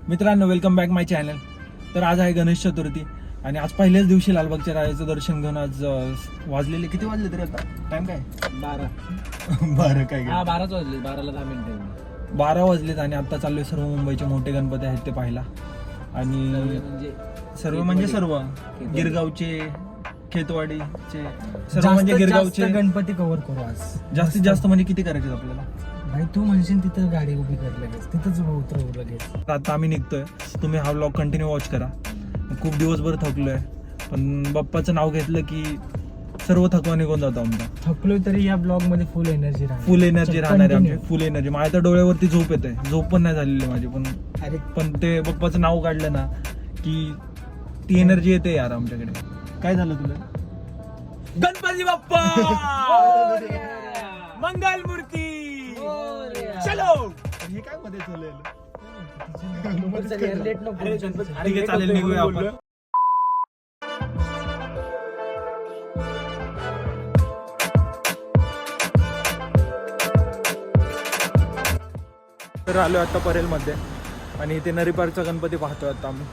मित्रांनो, welcome back माय channel. तर आज आहे गणेश चतुर्थी आणि आज पहिल्याच दिवशी लालबागच्या राजाचं दर्शन घेऊन आज वाजलेले किती वाजले तरी आता टाइम काय 12 काय 12च वाजले. 12ला 10 मिनिटं 12 वाजलेत आणि आता चाललोय सर्व मुंबईचे मोठे गणपती आहेत ते पाहायला. आणि म्हणजे सर्व गिरगावचे, खेतवाडीचे सर्व म्हणजे गिरगावचे गणपती कव्हर करू आज. जास्तीत जास्त म्हणजे किती करायचे आपल्याला? भाई तू म्हणशील तिथं गाडी उभी कर लगेच, तिथंच उतरवू लगेच. आता आम्ही निघतोय. तुम्ही हा व्लॉग कंटिन्यू वॉच करा. खूप दिवसभर थकलोय, पण बाप्पाचं नाव घेतलं की सर्व थकवा निघून जातो आमचा. थकलोय तरी या ब्लॉग मध्ये फुल एनर्जी राहणार आहे आमची. फुल एनर्जी. माझ्या तर डोळ्यावरती झोप येते. झोप पण नाही झालेली माझी, पण ते बाप्पाचं नाव काढलं ना की ती एनर्जी येते यार आमच्याकडे. काय झालं तुला? गणपती बाप्पा मंगल मूर्ती चलो. हे काय मध्ये चाललेलं? लेट नको. ठीक आहे, चालेल, निघूया आपण. तर आलो आता परेलमध्ये आणि इथे नरीपारचा गणपती पाहतोय आता आम्ही.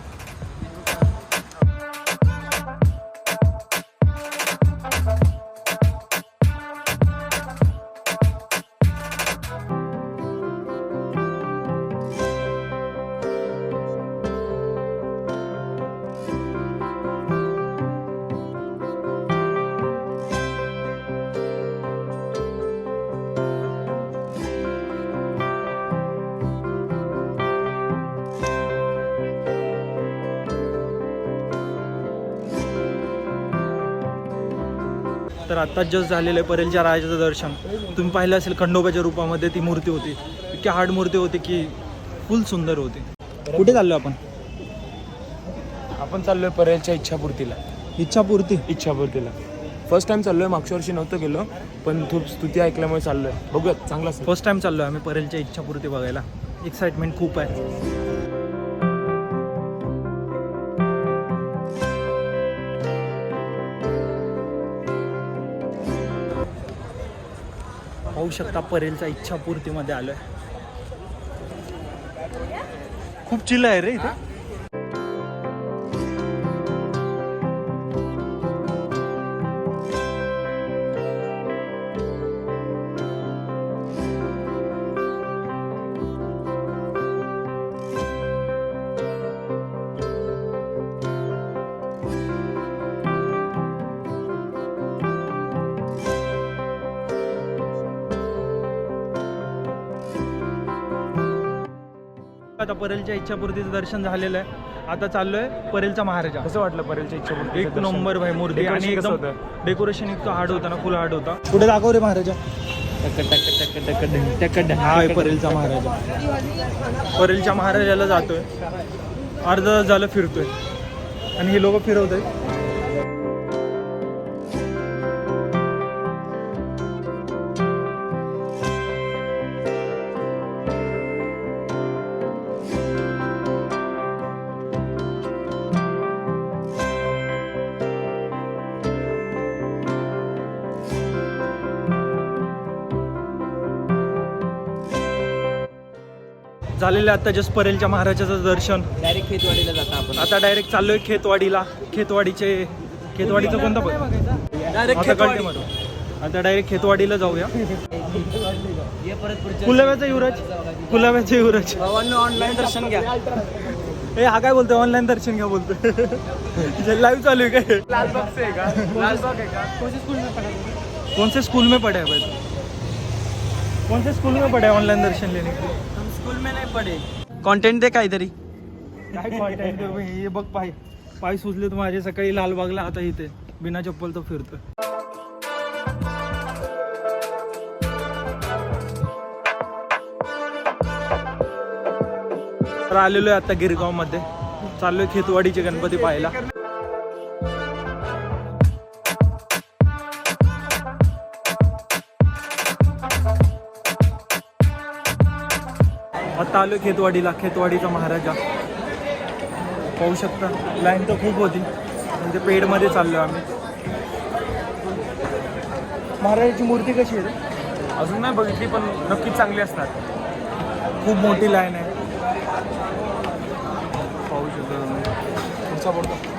तर आता जस्ट झालेलं आहे परेलच्या राजाचं दर्शन. तुम्ही पाहिलं असेल, खंडोबाच्या रूपामध्ये ती मूर्ती होती. इतकी हार्ड मूर्ती होती की फुल सुंदर होती. कुठे चाललो आपण? आपण चाललोय परेलच्या इच्छापूर्तीला. इच्छापूर्तीला फर्स्ट टाइम चाललोय. मागच्या वर्षी नव्हतं गेलो, पण खूप स्तुती ऐकल्यामुळे चाललोय. बघूयात, चांगला असेल. फर्स्ट टाइम चाललोय आम्ही परेलच्या इच्छापूर्ती बघायला. एक्साइटमेंट खूप आहे. पाहू शकता परेलच्या इच्छापूर्तीमध्ये आलोय. खूप चिल आहे रे इथे. आता परेलच्या इच्छापूर्तीचं दर्शन झालेलं आहे. आता चाललोय परेलचा महाराजा. कसं वाटलं परेलच्या इच्छापूर्ती? एक नंबर भाई मूर्ती. आणि Decoration कसं एकदम होतं? डेकोरेशन इतकं हार्ड होता ना, फुल हार्ड होता. पुढे दाखव रे महाराजा. हा आहे परेलचा महाराजा. परेलच्या महाराजाला जातोय. अर्धा तास झालं फिरतोय आणि हे लोक फिरवतोय. झालेलं आता जस्ट परेलच्या महाराजाचं दर्शन. डायरेक्ट खेतवाडीला जाता आपण. आता डायरेक्ट चाललोय खेतवाडीला. खेतवाडीचं कोणतं बघ? डायरेक्ट आता डायरेक्ट खेतवाडीला जाऊया. कुलाब्याचा युवराज. ऑनलाईन दर्शन घ्या. ए हा काय बोलतोय? ऑनलाईन दर्शन घ्या बोलतोय. लाईव्ह चालू आहे काय? लालबाग आहे का? कौन से स्कूल में पढ़े भाई? कौन से स्कूल में पढ़े ऑनलाइन दर्शन लेने के लिए? हम स्कूल में नाही पडे. कंटेंट दे काहीतरी. काय कॉन्टेंट? हे बघ, पाय सुजले तर माझे. सकाळी लालबागला, आता इथे बिना चप्पल तो फिरतोय. तर आलेलो आहे आता गिरगाव मध्ये. चाललोय खेतवाडीचे गणपती पाहायला. आता आलो खेतवाडीचा महाराजा. पाहू शकता लाईन तर खूप होती. म्हणजे पेडमध्ये चाललो आम्ही. महाराजाची मूर्ती कशी आहे रे? अजून नाही बघितली, पण नक्कीच चांगली असणार. खूप मोठी लाईन आहे. अच्छा पडतो.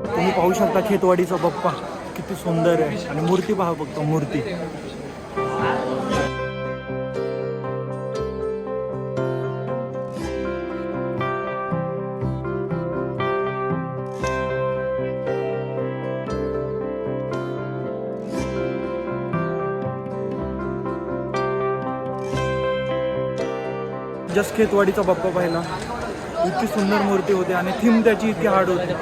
तुम्ही पाहू शकता खेतवाडीचा बाप्पा किती सुंदर आहे आणि मूर्ती पहा फक्त मूर्ती. जस्ट खेतवाडीचा बाप्पा पाहिला, इतकी सुंदर मूर्ती होती आणि थीम त्याची इतकी हार्ड होती,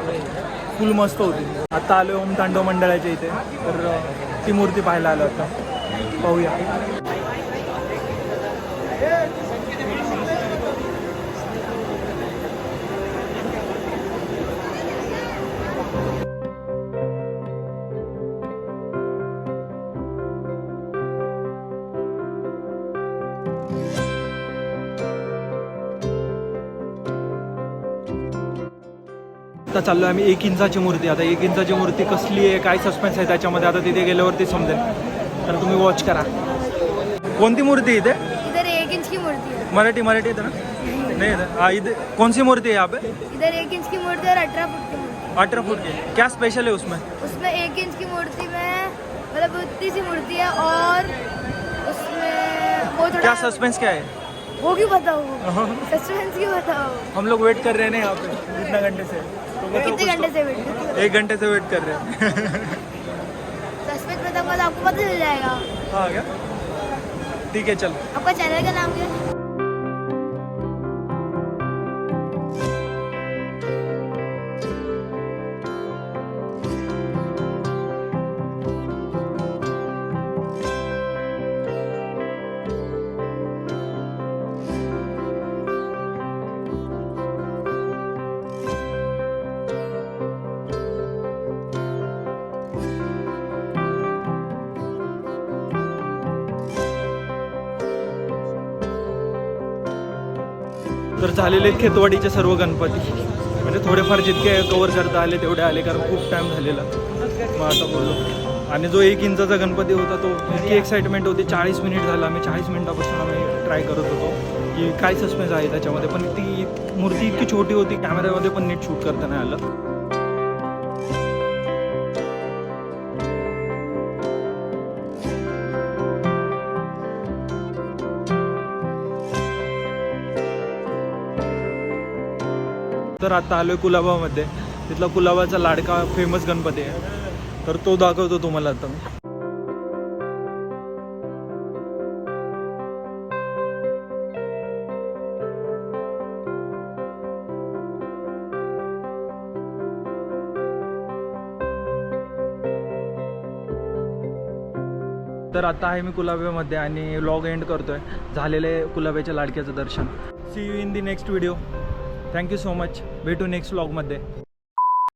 फुल मस्त होती. आता आलो ओम तांडव मंडळाच्या इथे, तर ती मूर्ती पाहायला आलो आता. पाहूया. आता चाललो आम्ही 1 इंचाची मूर्ती. आता 1 इंचाची मूर्ती कसली आहे, काय सस्पेन्स आहे त्याच्यामध्ये, आता तिथे गेल्यावरती समजेल. तर तुम्ही वॉच करा. कोणती मूर्ती आहे इथे? इधर 1 इंच की मूर्ति है. मराठी येतं ना? नहीं येतं. हाँ, इधर कौन सी मूर्ति है यहाँ पे? इधर 1 इंच की मूर्ति और 18 फुट की मूर्ति. 18 फुट की. क्या स्पेशल है उसमें? उसमें 1 इंच की मूर्ति में मतलब उतनी सी मूर्ति है और उसमें वो क्या थोड़ा सस्पेंस क्या है? वो क्यों बताओ, सस्पेंस क्यों बताओ. हम लोग वेट कर रहे हैं ना यहाँ पे इतना घंटे से. तो बताओ कितने कुछ घंटे तो. से वेट कर रहे हो? 1 घंटे से वेट कर रहे हैं. सस्पेंस बताऊंगा तो आपको पता चल जाएगा. हाँ क्या? ठीक है चल. आपका चैनल का नाम क्या है? तर झालेले आहेत खेतवाडीचे सर्व गणपती, म्हणजे थोडेफार जितके कवर करता आले तेवढे आले, कारण खूप टाईम झालेला. मग आता बोललो. आणि जो 1 इंचाचा गणपती होता तो इतकी एक्साइटमेंट होती. 40 मिनिट झालं, आम्ही 40 मिनिटापासून आम्ही ट्राय करत होतो की काय सस्पेन्स आहे त्याच्यामध्ये. पण ती मूर्ती इतकी छोटी होती, कॅमेऱ्यामध्ये पण नीट शूट करता नाही आलं. तर आता आलो आहे कुलाबामध्ये. तिथला कुलाबाचा लाडका फेमस गणपती आहे, तर तो दाखवतो तुम्हाला आता. तर आता आहे मी कुलाब्यामध्ये आणि व्लॉग एंड करतोय. झालेले कुलाब्याच्या लाडक्याचं दर्शन. See you in the next video. Thank you so much. भेटू नेक्स्ट व्लॉगमध्ये.